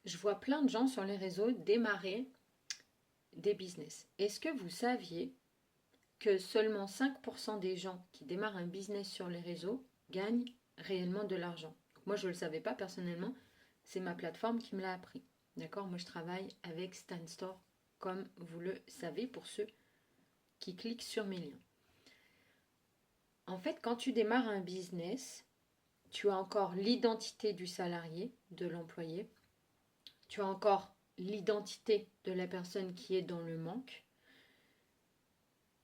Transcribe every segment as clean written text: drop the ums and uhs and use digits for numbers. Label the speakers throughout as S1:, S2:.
S1: Je vois plein de gens sur les réseaux démarrer des business. Est-ce que vous saviez que seulement 5% des gens qui démarrent un business sur les réseaux gagnent réellement de l'argent? Moi, je ne le savais pas personnellement. C'est ma plateforme qui me l'a appris. D'accord? Moi, je travaille avec Stan Store, comme vous le savez, pour ceux qui cliquent sur mes liens. En fait, quand tu démarres un business, tu as encore l'identité du salarié, de l'employé. Tu as encore l'identité de la personne qui est dans le manque.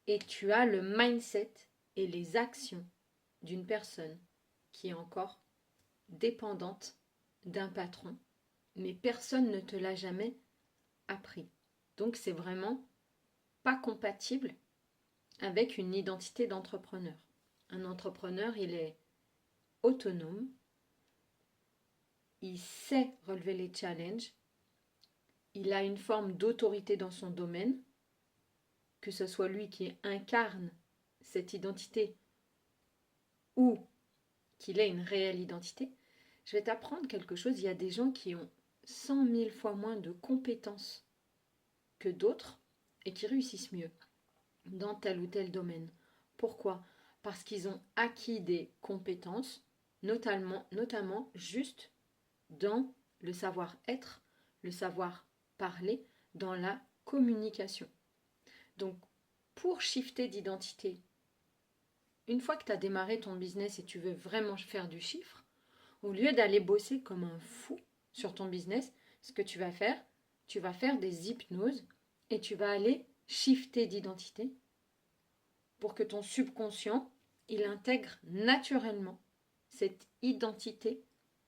S1: Et tu as le mindset et les actions d'une personne qui est encore dépendante d'un patron. Mais personne ne te l'a jamais appris. Donc c'est vraiment pas compatible avec une identité d'entrepreneur. Un entrepreneur, il est autonome, il sait relever les challenges, il a une forme d'autorité dans son domaine, que ce soit lui qui incarne cette identité ou qu'il ait une réelle identité. Je vais t'apprendre quelque chose, il y a des gens qui ont 100 000 fois moins de compétences que d'autres et qui réussissent mieux dans tel ou tel domaine. Pourquoi? Parce qu'ils ont acquis des compétences, notamment juste dans le savoir-être, le savoir-parler, dans la communication. Donc, pour shifter d'identité, une fois que tu as démarré ton business et tu veux vraiment faire du chiffre, au lieu d'aller bosser comme un fou sur ton business, ce que tu vas faire des hypnoses et tu vas aller shifter d'identité pour que ton subconscient, il intègre naturellement cette identité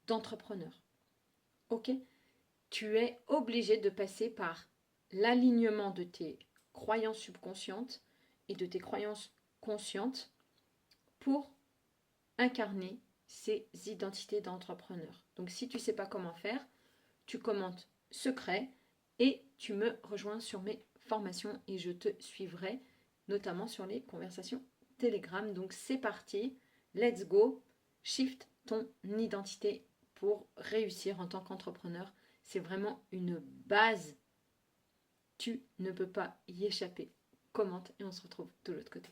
S1: d'entrepreneur. Ok? Tu es obligé de passer par l'alignement de tes croyances subconscientes et de tes croyances conscientes pour incarner ces identités d'entrepreneur. Donc si tu ne sais pas comment faire, tu commentes secret et tu me rejoins sur mes formations et je te suivrai notamment sur les conversations Telegram. Donc c'est parti, let's go, shift ton identité pour réussir en tant qu'entrepreneur. C'est vraiment une base, tu ne peux pas y échapper. Commente et on se retrouve de l'autre côté.